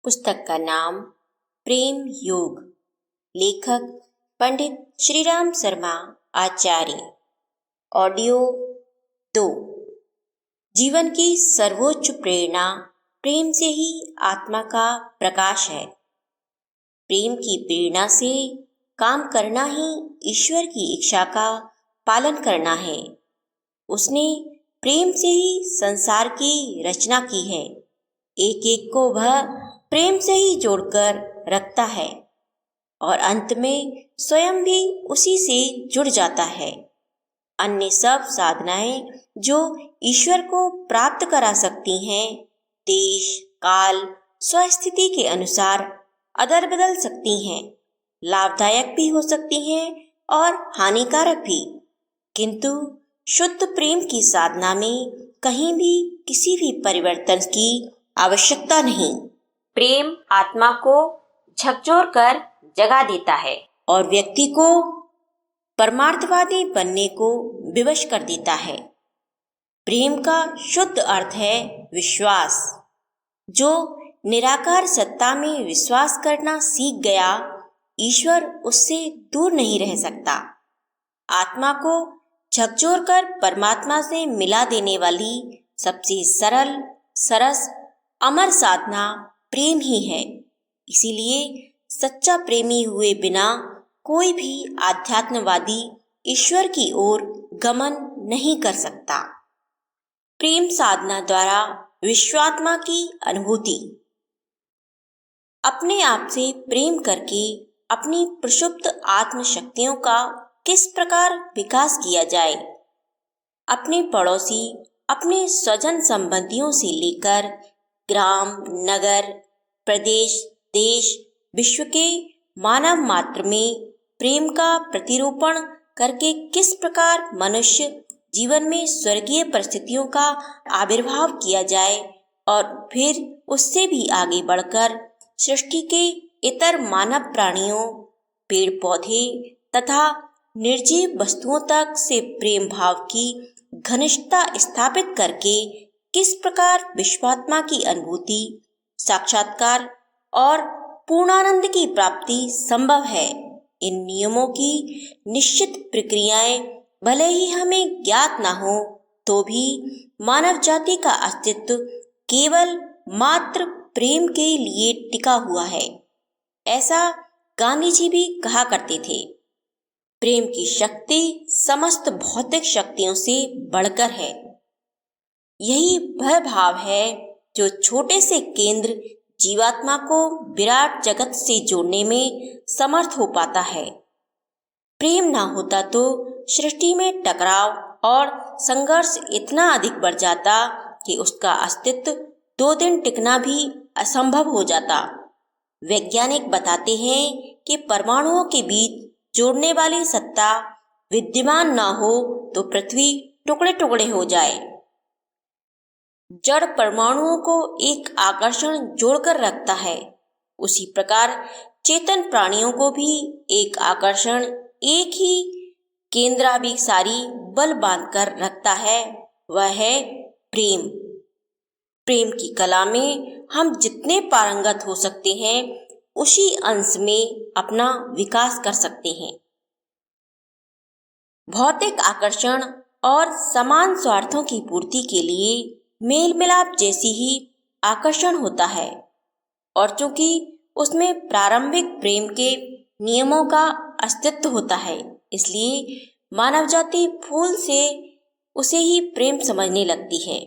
पुस्तक का नाम प्रेम योग, लेखक पंडित श्रीराम शर्मा आचार्य। ऑडियो 2। जीवन की सर्वोच्च प्रेरणा प्रेम से ही आत्मा का प्रकाश है। प्रेम की प्रेरणा से काम करना ही ईश्वर की इच्छा का पालन करना है। उसने प्रेम से ही संसार की रचना की है। एक एक को वह प्रेम से ही जोड़कर रखता है और अंत में स्वयं भी उसी से जुड़ जाता है। अन्य सब साधनाएं जो ईश्वर को प्राप्त करा सकती हैं, देश काल स्वस्थिति के अनुसार अदल बदल सकती हैं, लाभदायक भी हो सकती हैं और हानिकारक भी, किंतु शुद्ध प्रेम की साधना में कहीं भी किसी भी परिवर्तन की आवश्यकता नहीं। प्रेम आत्मा को झकझोर कर जगा देता है और व्यक्ति को परमार्थवादी बनने को विवश कर देता है। प्रेम का शुद्ध अर्थ है विश्वास। जो निराकार सत्ता में विश्वास करना सीख गया, ईश्वर उससे दूर नहीं रह सकता। आत्मा को झकझोर कर परमात्मा से मिला देने वाली सबसे सरल, सरस, अमर साधना प्रेम ही है। इसीलिए सच्चा प्रेमी हुए बिना कोई भी आध्यात्मवादी ईश्वर की ओर गमन नहीं कर सकता। प्रेम साधना द्वारा विश्वात्मा की अनुभूति। अपने आप से प्रेम करके अपनी प्रसुप्त आत्म शक्तियों का किस प्रकार विकास किया जाए। अपने पड़ोसी, अपने स्वजन संबंधियों से लेकर ग्राम, नगर, प्रदेश, देश, विश्व के मानव मात्र में प्रेम का प्रतिरूपण करके किस प्रकार मनुष्य जीवन में स्वर्गीय परिस्थितियों का आविर्भाव किया जाए और फिर उससे भी आगे बढ़कर सृष्टि के इतर मानव प्राणियों, पेड़ पौधे तथा निर्जीव वस्तुओं तक से प्रेम भाव की घनिष्ठता स्थापित करके किस प्रकार विश्वात्मा की अनुभूति, साक्षात्कार और पूर्णानंद की प्राप्ति संभव है। इन नियमों की निश्चित प्रक्रियाएं भले ही हमें ज्ञात न हो, तो भी मानव जाति का अस्तित्व केवल मात्र प्रेम के लिए टिका हुआ है। ऐसा गांधी जी भी कहा करते थे। प्रेम की शक्ति समस्त भौतिक शक्तियों से बढ़कर है। यही वह भाव है जो छोटे से केंद्र जीवात्मा को विराट जगत से जोड़ने में समर्थ हो पाता है। प्रेम ना होता तो सृष्टि में टकराव और संघर्ष इतना अधिक बढ़ जाता कि उसका अस्तित्व 2 दिन टिकना भी असंभव हो जाता। वैज्ञानिक बताते हैं कि परमाणुओं के बीच जोड़ने वाली सत्ता विद्यमान ना हो तो पृथ्वी टुकड़े टुकड़े हो जाए। जड़ परमाणुओं को एक आकर्षण जोड़कर रखता है, उसी प्रकार चेतन प्राणियों को भी एक आकर्षण, एक ही केंद्राभिसारी बल बांधकर रखता है, वह है प्रेम। प्रेम की कला में हम जितने पारंगत हो सकते हैं, उसी अंश में अपना विकास कर सकते हैं। भौतिक आकर्षण और समान स्वार्थों की पूर्ति के लिए मेल मिलाप जैसी ही आकर्षण होता है, और चूंकि उसमें प्रारंभिक प्रेम के नियमों का अस्तित्व होता है, इसलिए मानव जाति फूल से उसे ही प्रेम समझने लगती है।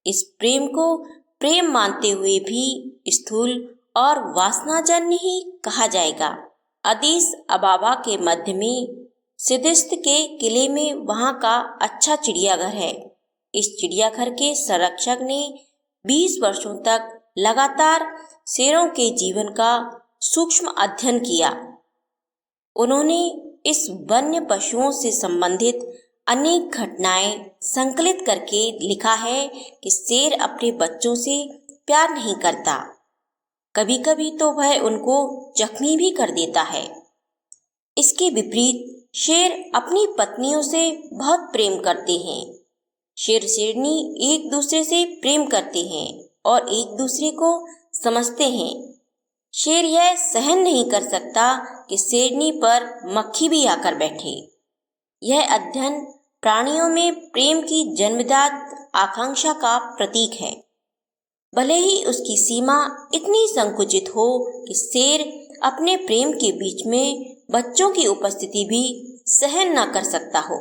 इस प्रेम को प्रेम मानते हुए भी स्थूल और वासनाजन्य ही कहा जाएगा। अदीस अबाबा के मध्य में सिदिस्त के किले में वहां का अच्छा चिड़ियाघर है। इस चिड़ियाघर के संरक्षक ने 20 वर्षों तक लगातार शेरों के जीवन का सूक्ष्म अध्ययन किया। उन्होंने इस वन्य पशुओं से संबंधित अनेक घटनाएं संकलित करके लिखा है कि शेर अपने बच्चों से प्यार नहीं करता, कभी कभी तो वह उनको जख्मी भी कर देता है। इसके विपरीत शेर अपनी पत्नियों से बहुत प्रेम करते हैं। शेर शेरनी एक दूसरे से प्रेम करते हैं और एक दूसरे को समझते हैं। शेर यह सहन नहीं कर सकता कि शेरनी पर मक्खी भी आकर बैठे। यह अध्ययन प्राणियों में प्रेम की जन्मजात आकांक्षा का प्रतीक है। भले ही उसकी सीमा इतनी संकुचित हो कि शेर अपने प्रेम के बीच में बच्चों की उपस्थिति भी सहन न कर सकता हो।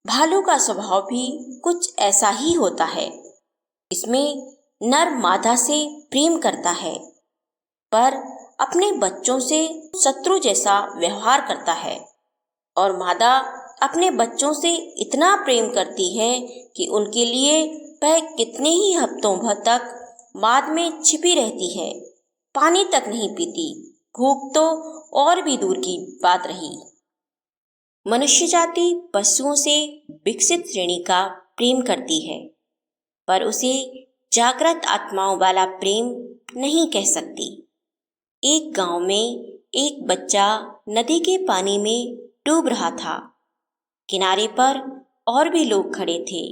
भालू का स्वभाव भी कुछ ऐसा ही होता है। इसमें नर मादा से प्रेम करता है, पर अपने बच्चों से शत्रु जैसा व्यवहार करता है, और मादा अपने बच्चों से इतना प्रेम करती है कि उनके लिए वह कितने ही हफ्तों भर तक माद में छिपी रहती है, पानी तक नहीं पीती, भूख तो और भी दूर की बात रही। मनुष्य जाति पशुओं से विकसित श्रेणी का प्रेम करती है, पर उसे जागृत आत्माओं वाला प्रेम नहीं कह सकती। एक गांव में एक बच्चा नदी के पानी में डूब रहा था। किनारे पर और भी लोग खड़े थे,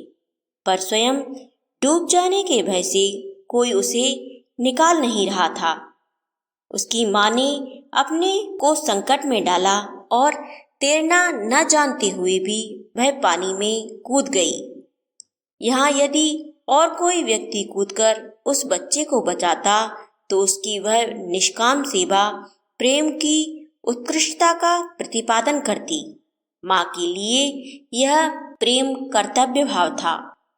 पर स्वयं डूब जाने के भय से कोई उसे निकाल नहीं रहा था। उसकी माँ ने अपने को संकट में डाला और तैरना न जानते हुए भी वह पानी में कूद गई। यहाँ यदि और कोई व्यक्ति कूदकर उस बच्चे को बचाता तो उसकी वह निष्काम सेवा प्रेम की उत्कृष्टता का प्रतिपादन करती। माँ के लिए यह प्रेम कर्तव्य भाव था।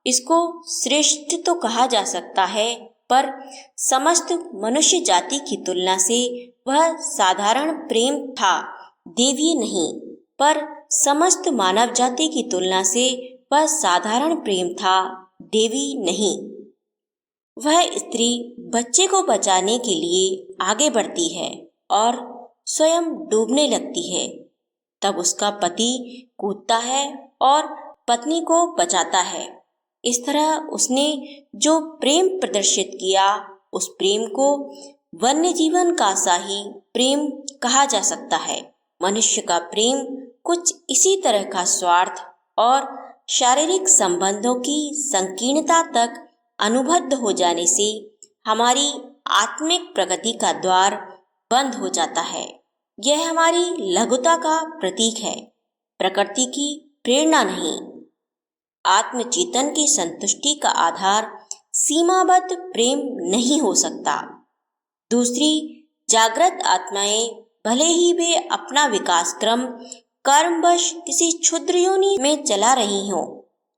इसको श्रेष्ठ तो कहा जा सकता है, पर समस्त मनुष्य जाति की तुलना से वह साधारण प्रेम था, देवीय नहीं। पर समस्त मानव जाति की तुलना से वह साधारण प्रेम था, देवी नहीं। वह स्त्री बच्चे को बचाने के लिए आगे बढ़ती है और स्वयं डूबने लगती है। तब उसका पति कूदता है और पत्नी को बचाता है। इस तरह उसने जो प्रेम प्रदर्शित किया, उस प्रेम को वन्य जीवन का सा ही प्रेम कहा जा सकता है। मनुष्य का प्रेम कुछ इसी तरह का स्वार्थ और शारीरिक संबंधों की संकीर्णता तक अनुबद्ध हो जाने से हमारी आत्मिक प्रगति का द्वार बंद हो जाता है। यह हमारी लघुता का प्रतीक है, प्रकृति की प्रेरणा नहीं। आत्मचेतन की संतुष्टि का आधार सीमाबद्ध प्रेम नहीं हो सकता। दूसरी जागृत आत्माएं भले ही वे अपना विकास क्रम कर्मवश किसी क्षुद्र योनि में चला रही हों,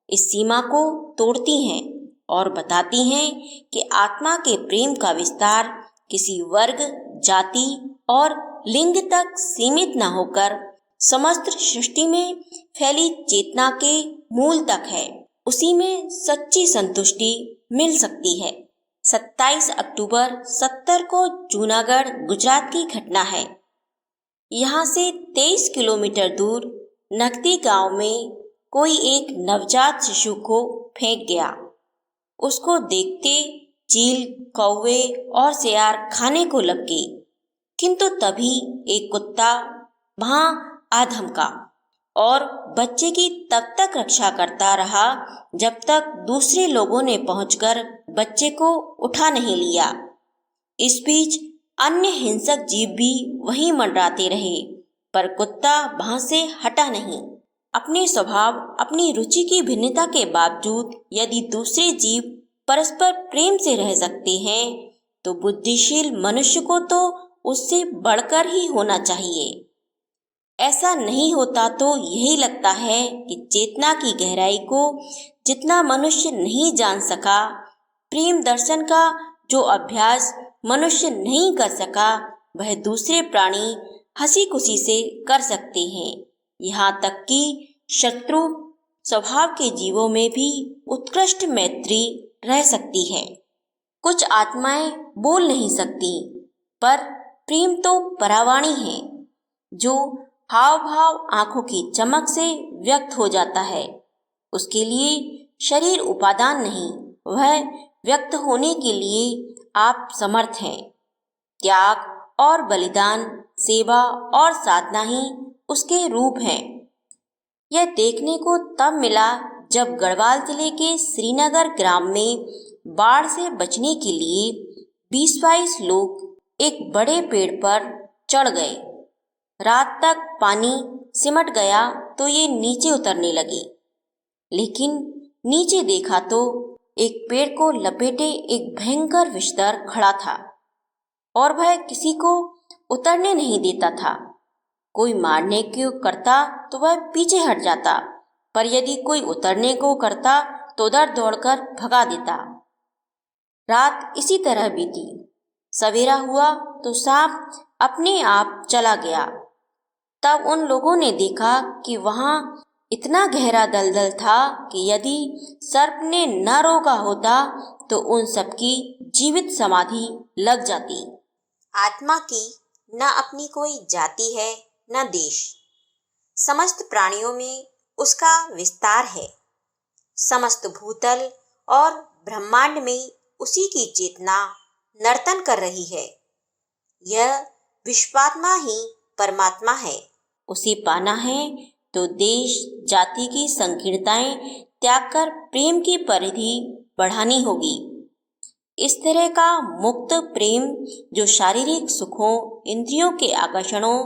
इस सीमा को तोड़ती हैं और बताती हैं कि आत्मा के प्रेम का विस्तार किसी वर्ग, जाति और लिंग तक सीमित न होकर समस्त सृष्टि में फैली चेतना के मूल तक है। उसी में सच्ची संतुष्टि मिल सकती है। 27 अक्टूबर 70 को जूनागढ़ गुजरात की घटना है। यहाँ से 23 किलोमीटर दूर नकदी गांव में कोई एक नवजात शिशु को फेंक गया। उसको देखते चील, कौवे और सियार खाने को लग गए, किंतु तभी एक कुत्ता वहां आ धमका और बच्चे की तब तक रक्षा करता रहा जब तक दूसरे लोगों ने पहुंचकर बच्चे को उठा नहीं लिया। इस बीच अन्य हिंसक जीव भी वहीं मंडराते रहे, पर कुत्ता वहां से हटा नहीं। अपने स्वभाव, अपनी रुचि की भिन्नता के बावजूद यदि दूसरे जीव परस्पर प्रेम से रह सकते हैं, तो बुद्धिशील मनुष्य को तो उससे बढ़कर ही होना चाहिए। ऐसा नहीं होता तो यही लगता है कि चेतना की गहराई को जितना मनुष्य नहीं जान सका, प्रेम दर्शन का जो अभ्यास मनुष्य नहीं कर सका, वह दूसरे प्राणी हंसी खुशी से कर सकते हैं। यहाँ तक कि शत्रु स्वभाव के जीवों में भी उत्कृष्ट मैत्री रह सकती है। कुछ आत्माएं बोल नहीं सकती, पर प्रेम तो परावाणी है, जो हाव भाव आंखों की चमक से व्यक्त हो जाता है। उसके लिए शरीर उपादान नहीं, वह व्यक्त होने के लिए आप समर्थ हैं। त्याग और बलिदान, सेवा और साधना ही उसके रूप हैं। यह देखने को तब मिला जब गढ़वाल जिले के श्रीनगर ग्राम में बाढ़ से बचने के लिए 20-22 लोग एक बड़े पेड़ पर चढ़ गए। रात तक पानी सिमट गया तो ये नीचे उतरने लगे, लेकिन नीचे देखा तो एक पेड़ को लपेटे एक भयंकर विषधर खड़ा था और वह किसी को उतरने नहीं देता था। कोई मारने को करता तो वह पीछे हट जाता, पर यदि कोई उतरने को करता तो उधर दौड़कर भगा देता। रात इसी तरह बीती। सवेरा हुआ तो सांप अपने आप चला गया। तब उन लोगों ने देखा कि वहां इतना गहरा दलदल था कि यदि सर्प ने न रोका होता तो उन सबकी जीवित समाधि लग जाती। आत्मा की न अपनी कोई जाति है न देश, समस्त प्राणियों में उसका विस्तार है। समस्त भूतल और ब्रह्मांड में उसी की चेतना नर्तन कर रही है। यह विश्वात्मा ही परमात्मा है। उसे पाना है तो देश जाति की संकीर्णताएं त्याग कर प्रेम की परिधि बढ़ानी होगी। इस तरह का मुक्त प्रेम जो शारीरिक सुखों, इंद्रियों के आकर्षणों,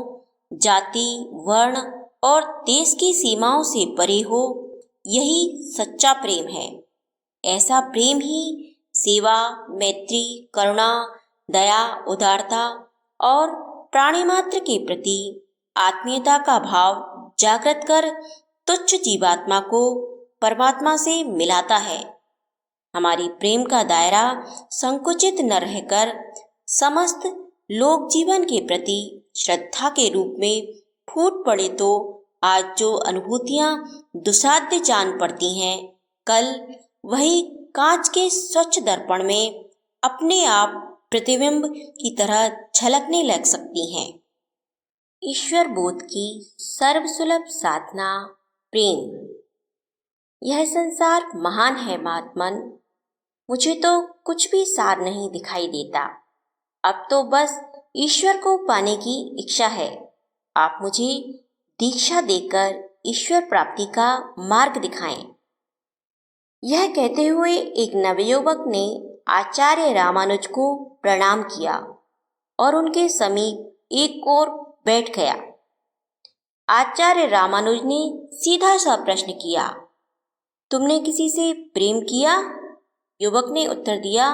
जाति, वर्ण और देश की सीमाओं से परे हो, यही सच्चा प्रेम है। ऐसा प्रेम ही सेवा, मैत्री, करुणा, दया, उदारता और प्राणी मात्र के प्रति आत्मीयता का भाव जागृत कर तुच्छ जीवात्मा को परमात्मा से मिलाता है। हमारी प्रेम का दायरा संकुचित न रहकर समस्त लोक जीवन के प्रति श्रद्धा के रूप में फूट पड़े तो आज जो अनुभूतियां दुसाध्य जान पड़ती हैं, कल वही कांच के स्वच्छ दर्पण में अपने आप प्रतिबिंब की तरह झलकने लग सकती हैं। ईश्वर बोध की सर्वसुलभ साधना प्रेम। यह संसार महान है महात्मन, मुझे तो कुछ भी सार नहीं दिखाई देता। अब तो बस ईश्वर को पाने की इच्छा है। आप मुझे दीक्षा देकर ईश्वर प्राप्ति का मार्ग दिखाएं। यह कहते हुए एक नवयुवक ने आचार्य रामानुज को प्रणाम किया और उनके समीप एक ओर बैठ गया। आचार्य रामानुज ने सीधा सा प्रश्न किया, तुमने किसी से प्रेम किया? युवक ने उत्तर दिया,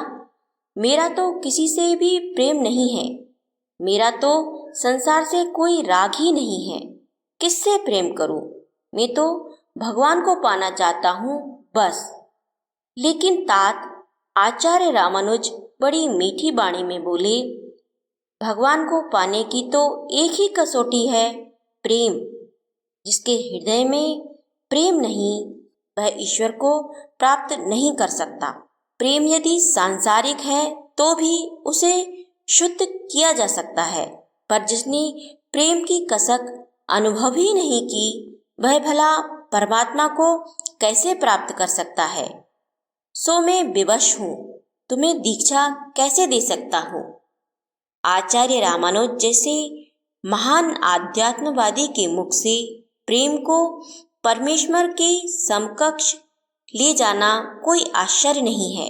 मेरा तो किसी से भी प्रेम नहीं है। मेरा तो संसार से कोई राग ही नहीं है। किससे प्रेम करूं? मैं तो भगवान को पाना चाहता हूं, बस। लेकिन तात आचार्य रामानुज बड़ी मीठी वाणी में बोले, भगवान को पाने की तो एक ही कसौटी है, प्रेम। जिसके हृदय में प्रेम नहीं, वह ईश्वर को प्राप्त नहीं कर सकता। प्रेम यदि सांसारिक है तो भी उसे शुद्ध किया जा सकता है, पर जिसने प्रेम की कसक अनुभव ही नहीं की, वह भला परमात्मा को कैसे प्राप्त कर सकता है? सो मैं विवश हूँ, तुम्हें दीक्षा कैसे दे सकता हूँ? आचार्य रामानुज जैसे महान आध्यात्मवादी के मुख से प्रेम को परमेश्वर के समकक्ष ले जाना कोई आश्चर्य नहीं है।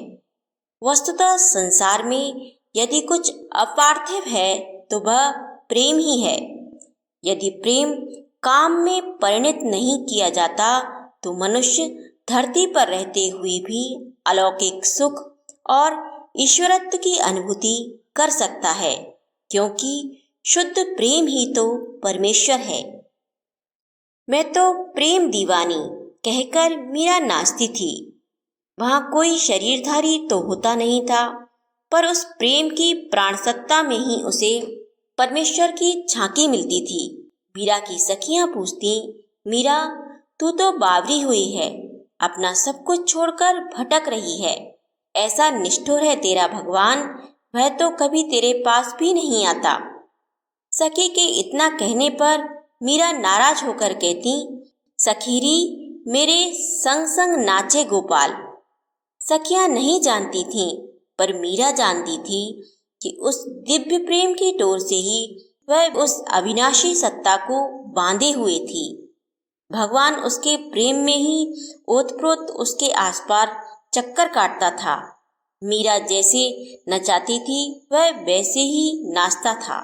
वस्तुतः संसार में यदि कुछ अपार्थिव है तो वह प्रेम ही है। यदि प्रेम काम में परिणत नहीं किया जाता तो मनुष्य धरती पर रहते हुए भी अलौकिक सुख और ईश्वरत्व की अनुभूति कर सकता है, क्योंकि शुद्ध प्रेम ही तो परमेश्वर है। मैं तो प्रेम दीवानी कहकर मीरा नाचती थी। वहां कोई शरीरधारी तो होता नहीं था, पर उस प्रेम की प्राण सत्ता में ही उसे परमेश्वर की झांकी मिलती थी। मीरा की सखियां पूछती, मीरा तू तो बावरी हुई है, अपना सब कुछ छोड़कर भटक रही है। ऐसा निष्ठुर है तेरा भगवान, वह तो कभी तेरे पास भी नहीं आता। सखी के इतना कहने पर मीरा नाराज होकर कहती, सखीरी मेरे संग संग नाचे गोपाल। सखियां नहीं जानती थीं, पर मीरा जानती थी कि उस दिव्य प्रेम की डोर से ही वह उस अविनाशी सत्ता को बांधे हुए थी। भगवान उसके प्रेम में ही ओतप्रोत उसके आसपास चक्कर काटता था। मीरा जैसे नचाती थी वह वैसे ही नाचता था।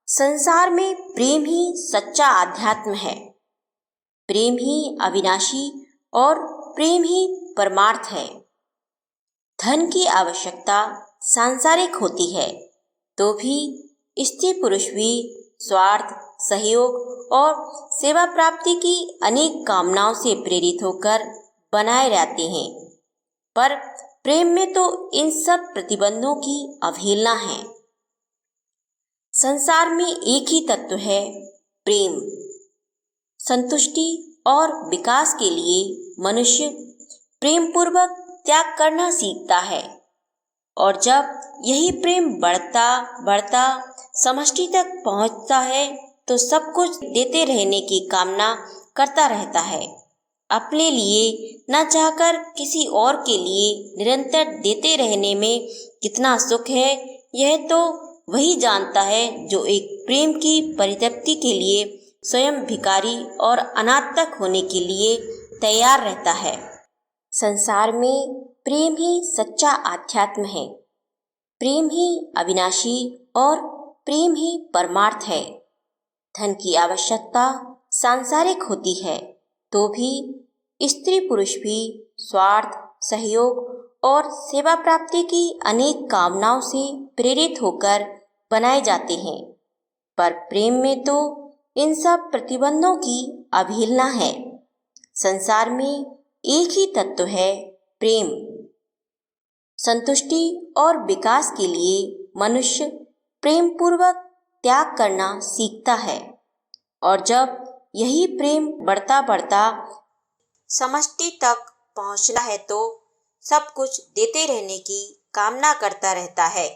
संसार में प्रेम ही सच्चा आध्यात्म है। प्रेम ही अविनाशी और प्रेम ही परमार्थ है। धन की आवश्यकता सांसारिक होती है तो भी स्त्री पुरुष भी स्वार्थ, सहयोग और सेवा प्राप्ति की अनेक कामनाओं से प्रेरित होकर बनाए रहते हैं। पर प्रेम में तो इन सब प्रतिबंधों की अवहेलना है। संसार में एक ही तत्व है, प्रेम। संतुष्टि और विकास के लिए मनुष्य प्रेम पूर्वक त्याग करना सीखता है और जब यही प्रेम बढ़ता बढ़ता समष्टि तक पहुंचता है तो सब कुछ देते रहने की कामना करता रहता है। अपने लिए न चाहकर किसी और के लिए निरंतर देते रहने में कितना सुख है, यह तो वही जानता है जो एक प्रेम की परितृप्ति के लिए स्वयं भिखारी और अनाथक होने के लिए तैयार रहता है। संसार में प्रेम ही सच्चा आध्यात्म है। प्रेम ही अविनाशी और प्रेम ही परमार्थ है। धन की आवश्यकता सांसारिक होती है तो भी स्त्री पुरुष भी स्वार्थ, सहयोग और सेवा प्राप्ति की अनेक कामनाओं से प्रेरित होकर बनाए जाते हैं। पर प्रेम में तो इन सब प्रतिबंधों की अवहेलना है। संसार में एक ही तत्व है, प्रेम। संतुष्टि और विकास के लिए मनुष्य प्रेम पूर्वक त्याग करना सीखता है और जब यही प्रेम बढ़ता बढ़ता समष्टि तक पहुंचना है तो सब कुछ देते रहने की कामना करता रहता है।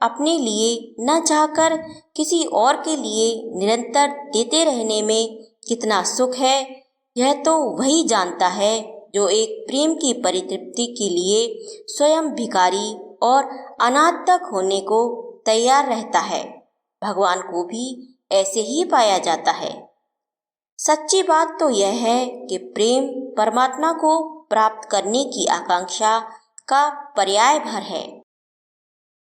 अपने लिए न चाहकर किसी और के लिए निरंतर देते रहने में कितना सुख है, यह तो वही जानता है जो एक प्रेम की परितृप्ति के लिए स्वयं भिखारी और अनाथक होने को तैयार रहता है। भगवान को भी ऐसे ही पाया जाता है। सच्ची बात तो यह है कि प्रेम परमात्मा को प्राप्त करने की आकांक्षा का पर्याय भर है।